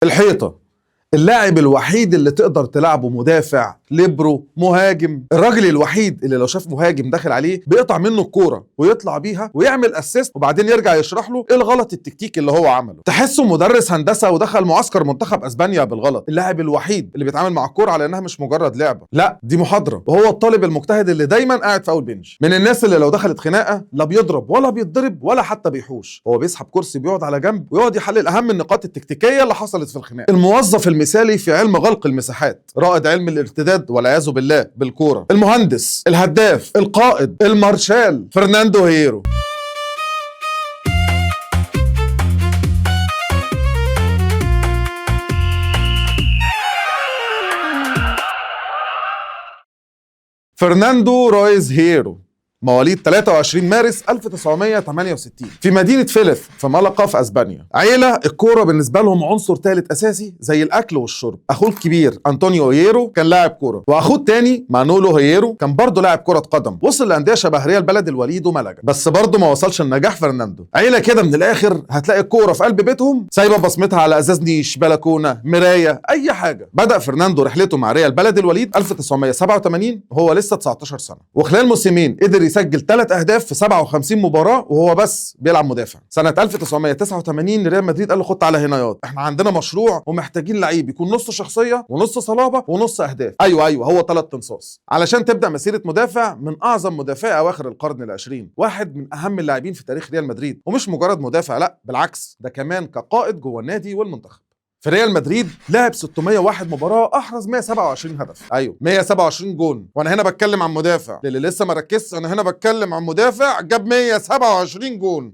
الحيطة، اللاعب الوحيد اللي تقدر تلعبه مدافع، ليبرو، مهاجم. الراجل الوحيد اللي لو شاف مهاجم داخل عليه بيقطع منه الكوره ويطلع بيها ويعمل اسيست، وبعدين يرجع يشرح له ايه الغلط التكتيكي اللي هو عمله. تحسه مدرس هندسه ودخل معسكر منتخب اسبانيا بالغلط. اللاعب الوحيد اللي بيتعامل مع الكوره على انها مش مجرد لعبه، لا دي محاضره. وهو الطالب المجتهد اللي دايما قاعد في اول بنش، من الناس اللي لو دخلت خناقه لا بيضرب ولا بيتضرب ولا حتى بيحوش، هو بيسحب كرسي بيقعد على جنب ويقعد يحلل اهم النقاط التكتيكيه اللي حصلت في الخناقه. الموظف المثالي في علم غلق المساحات، رائد علم الارتداد والعياذ بالله بالكوره، المهندس، الهداف، القائد، المارشال، فرناندو هيرو. فرناندو رايز هيرو، مواليد 23 مارس 1968 في مدينة فيليث في ملقا في اسبانيا. عيلة الكورة بالنسبة لهم عنصر ثالث اساسي زي الاكل والشرب. اخوه الكبير انطونيو هيرو كان لاعب كورة، واخوه الثاني مانولو هيرو كان برضه لاعب كرة قدم، وصل لاندية شبه ريال بلد الوليد وملقا، بس برضه ما وصلش لنجاح فرناندو. عيلة كده من الاخر هتلاقي الكورة في قلب بيتهم سايبة بصمتها على ازاز نيش، بلكونة، مراية، اي حاجة. بدأ فرناندو رحلته مع ريال بلد الوليد 1987 وهو لسه 19 سنة، وخلال موسمين قدر يسجل 3 أهداف في 57 مباراة وهو بس بيلعب مدافع. سنة 1989 ريال مدريد قال له خد تعالى هنا ياض، احنا عندنا مشروع ومحتاجين لعيب يكون نص شخصية ونص صلابة ونص أهداف. أيوه هو 3 انصاص علشان تبدأ مسيرة مدافع من أعظم مدافعي أواخر القرن العشرين، واحد من أهم اللاعبين في تاريخ ريال مدريد، ومش مجرد مدافع، لا بالعكس ده كمان كقائد جوه النادي والمنتخب. في ريال مدريد لعب 601 مباراة، أحرز 127 هدف. أيوه 127 جون، وأنا هنا بتكلم عن مدافع. للي لسه ما ركزش، أنا هنا بتكلم عن مدافع جاب 127 جون.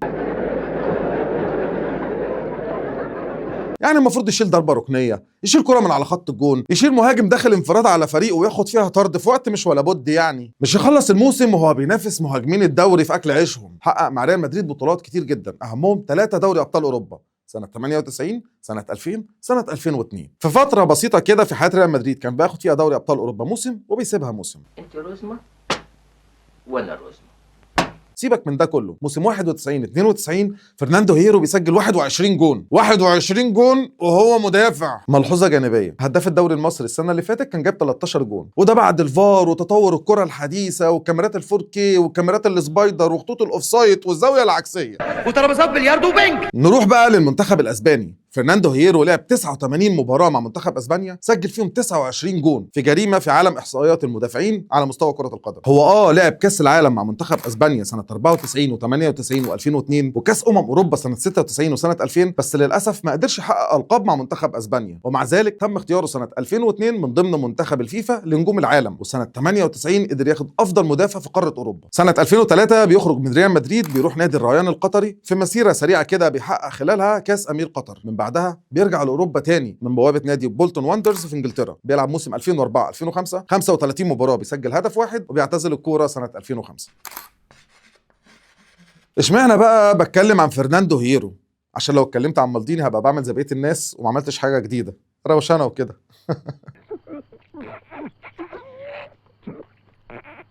يعني المفروض يشيل ضربة ركنية، يشيل كرة من على خط الجون، يشيل مهاجم داخل انفراد على فريقه وياخد فيها طرد في وقت مش ولا بد. يعني مش يخلص الموسم وهو بينافس مهاجمين الدوري في أكل عيشهم. حقق مع ريال مدريد بطولات كتير جدا، أهمهم 3 دوري أبطال أوروبا سنة 98، سنة 2000، سنة 2002. في فترة بسيطة كده في حياة ريال مدريد كان بياخد فيها دوري أبطال أوروبا موسم وبيسيبها موسم. انت روزما وانا روزما. سيبك من ده كله، موسم 91 92 فرناندو هيرو بيسجل 21 جون، 21 جون وهو مدافع. ملحوظه جانبيه، هداف الدوري المصري السنه اللي فاتت كان جاب 13 جون، وده بعد الفار وتطور الكره الحديثه وكاميرات ال4K وكاميرات السبايدر وخطوط الاوفسايد والزاويه العكسيه وترابيزات بلياردو وبنج. نروح بقى للمنتخب الاسباني. فرناندو هيرو لعب 89 مباراة مع منتخب اسبانيا، سجل فيهم 29 جون، في جريمة في عالم احصائيات المدافعين على مستوى كرة القدم. هو لعب كأس العالم مع منتخب اسبانيا سنة 94 و98 و2002 وكأس اوروبا سنة 96 وسنة 2000، بس للاسف ما قدرش يحقق القاب مع منتخب اسبانيا، ومع ذلك تم اختياره سنة 2002 من ضمن منتخب الفيفا لنجوم العالم، وسنة 98 قدر ياخد افضل مدافع في قارة اوروبا. سنة 2003 بيخرج من ريال مدريد بيروح نادي الريان القطري في مسيرة سريعة كده بيحقق خلالها كأس امير قطر. من بعدها بيرجع لاوروبا تاني من بوابه نادي بولتون واندرز في انجلترا، بيلعب موسم 2004 2005 35 مباراه بيسجل هدف واحد، وبيعتزل الكوره سنه 2005. اشمعنى بقى بتكلم عن فرناندو هيرو؟ عشان لو اتكلمت عن مالديني هبقى بعمل زي بقيه الناس وما عملتش حاجه جديده، روشانه وكده.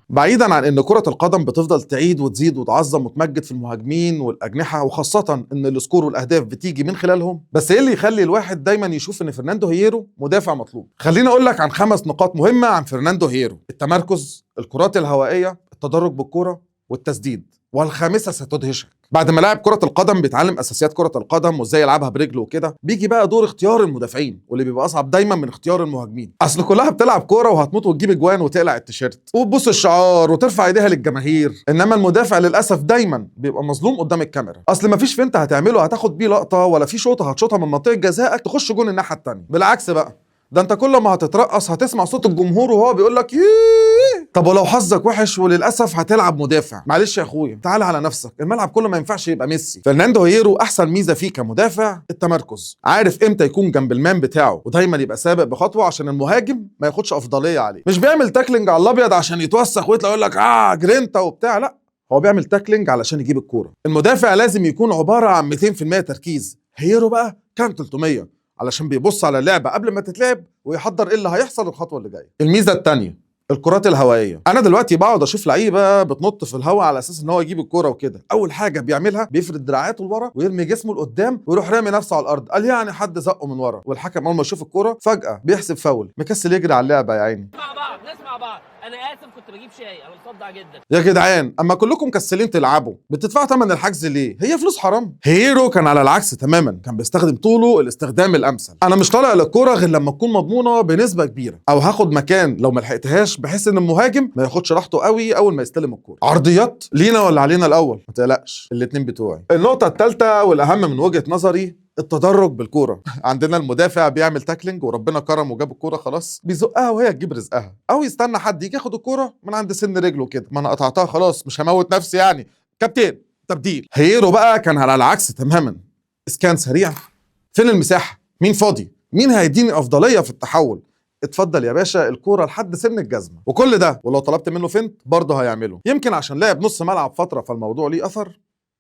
بعيدا عن ان كرة القدم بتفضل تعيد وتزيد وتعظم وتمجد في المهاجمين والاجنحة، وخاصة ان السكور والاهداف بتيجي من خلالهم، بس ايه اللي يخلي الواحد دايما يشوف ان فرناندو هيرو مدافع مطلوب؟ خليني اقول لك عن 5 نقاط مهمة عن فرناندو هيرو: التمركز، الكرات الهوائية، التدرج بالكرة، والتسديد، والخامسة ستدهشك. بعد ما لاعب كرة القدم بيتعلم اساسيات كرة القدم وازاي يلعبها برجله وكده، بيجي بقى دور اختيار المدافعين، واللي بيبقى اصعب دايما من اختيار المهاجمين. اصل كلها بتلعب كوره وهتموت وتجيب اجوان وتقلع التيشيرت وتبوس الشعار وترفع ايديها للجماهير، انما المدافع للاسف دايما بيبقى مظلوم قدام الكاميرا. اصل مفيش فينت هتعمله هتاخد بيه لقطه، ولا في شوطه هتشوطها من منطقه جزائك تخش جون الناحيه الثانيه. بالعكس بقى، ده انت كل ما هتترقص هتسمع صوت الجمهور وهو بيقول لك ييه. طب ولو حظك وحش وللاسف هتلعب مدافع، معلش يا اخويا تعال على نفسك، الملعب كله ما ينفعش يبقى ميسي. فرناندو هيرو احسن ميزه فيه كمدافع التمركز، عارف امتى يكون جنب المان بتاعه ودايما يبقى سابق بخطوه عشان المهاجم ما ياخدش افضليه عليه. مش بيعمل تاكلينج على الابيض عشان يتوسخ ويطلع يقول لك جرينتا وبتاع، لا هو بيعمل تاكلينج علشان يجيب الكوره. المدافع لازم يكون عباره عن 200% تركيز، هيرو بقى كان 300 علشان بيبص على اللعبه قبل ما تتلعب ويحضر ايه اللي هيحصل الخطوه اللي جايه. الميزه الثانيه الكرات الهوائيه. انا دلوقتي بقعد اشوف لعيبه بتنط في الهواء على اساس ان هو يجيب الكوره وكده، اول حاجه بيعملها بيفرد دراعاته لورا ويرمي جسمه لقدام ويروح رامي نفسه على الارض، قال يعني حد زقه من ورا، والحكم اول ما يشوف الكوره فجاه بيحسب فاول، مكسل يجري على اللعبه يا عيني. نسمع بعض. انا اسف كنت بجيب شاي، انا مصدع جدا. يا جدعان اما كلكم مكسلين تلعبوا بتدفعوا ثمن الحجز ليه؟ هي فلوس حرام؟ هيرو كان على العكس تماما، كان بيستخدم طوله الاستخدام الامثل. انا مش طالع للكوره غير لما تكون مضمونه بنسبه كبيره، او هاخد مكان لو ما لحقتهاش بحيث ان المهاجم ما ياخدش راحته قوي اول ما يستلم الكوره. عرضيات لينا ولا علينا الاول؟ ما تقلقش الاثنين بتوعي. النقطه الثالثه والاهم من وجهه نظري التدرج بالكوره. عندنا المدافع بيعمل تاكلينج وربنا كرم وجاب الكوره، خلاص بيزقها وهي تجيب رزقها، او يستنى حد يجي ياخد الكوره من عند سن رجله كده، ما انا قطعتها خلاص مش هموت نفسي يعني، كابتن تبديل. هيرو بقى كان على العكس تماما، اسكان سريع، فين المساحه، مين فاضي، مين هيديني افضليه في التحول، اتفضل يا باشا الكوره لحد سن الجزمه. وكل ده ولو طلبت منه فنت برضه هيعمله، يمكن عشان لعب نص ملعب فتره فالموضوع ليه اثر،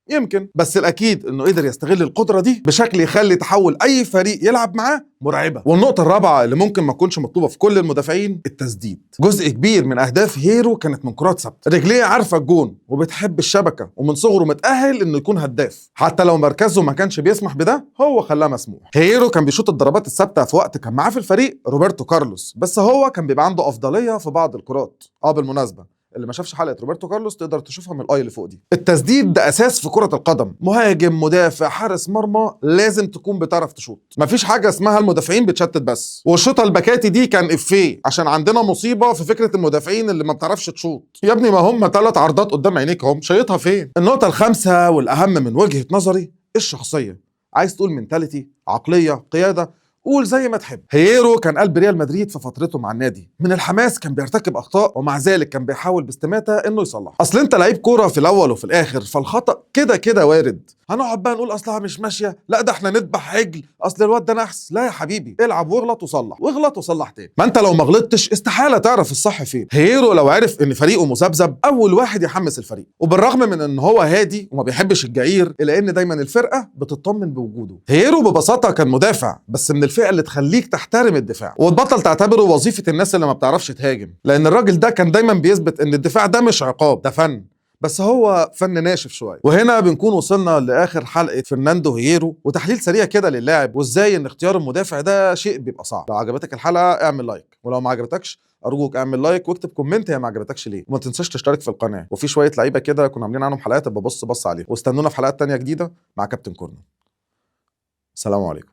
يمكن، بس الاكيد انه قدر يستغل القدره دي بشكل يخلي تحول اي فريق يلعب معاه مرعبه. والنقطه الرابعه اللي ممكن ما تكونش مطلوبه في كل المدافعين، التسديد. جزء كبير من اهداف هيرو كانت من كرات ثابته، رجليه عارفه الجون وبتحب الشبكه، ومن صغره متاهل انه يكون هداف، حتى لو مركزه ما كانش بيسمح بده هو خلاه مسموح. هيرو كان بيشوط الضربات الثابته في وقت كان معاه في الفريق روبرتو كارلوس، بس هو كان بيبقى عنده افضليه في بعض الكرات. بالمناسبه اللي ما شافش حلقه روبرتو كارلوس تقدر تشوفها من الاي اللي فوق دي. التسديد ده اساس في كره القدم، مهاجم مدافع حارس مرمى لازم تكون بتعرف تشوط، مفيش حاجه اسمها المدافعين بتشتت بس. والشوطه البكاتي دي كان افيه عشان عندنا مصيبه في فكره المدافعين اللي ما بتعرفش تشوط. يا ابني ما هم 3 عرضات قدام عينيك اهم، شايطها فين؟ النقطه الخامسه والاهم من وجهه نظري الشخصيه. عايز تقول منتاليتي، عقليه، قياده، قول زي ما تحب. هيرو كان قلب ريال مدريد في فترته مع النادي، من الحماس كان بيرتكب اخطاء ومع ذلك كان بيحاول باستماتة انه يصلح. اصل انت لعيب كوره في الاول وفي الاخر، فالخطا كده كده وارد. هنقعد بقى نقول اصلها مش ماشيه، لا ده احنا نذبح عجل، اصل الواد ده نحس، لا يا حبيبي العب واغلط وصلح واغلط وصلح تاني، ما انت لو ما غلطتش استحاله تعرف الصح فين. هيرو لو عرف ان فريقه مذبذب اول واحد يحمس الفريق، وبالرغم من ان هو هادي وما بيحبش الجعير الا ان دايما الفرقه بتطمن بوجوده. هيرو ببساطه كان مدافع، بس من الفئه اللي تخليك تحترم الدفاع وتبطل تعتبره وظيفه الناس اللي ما بتعرفش تهاجم، لان الراجل ده كان دايما بيثبت ان الدفاع ده مش عقاب، ده فن، بس هو فن ناشف شويه. وهنا بنكون وصلنا لاخر حلقه فرناندو هيرو، وتحليل سريع كده للاعب وازاي ان اختيار المدافع ده شيء بيبقى صعب. لو عجبتك الحلقه اعمل لايك، ولو ما عجبتكش ارجوك اعمل لايك واكتب كومنت هي ما عجبتكش ليه، وما تنساش تشترك في القناه، وفي شويه لعيبه كده كنا عاملين عنهم حلقات ببص عليهم، واستنونا في حلقات تانية جديده مع كابتن كورنر. السلام عليكم.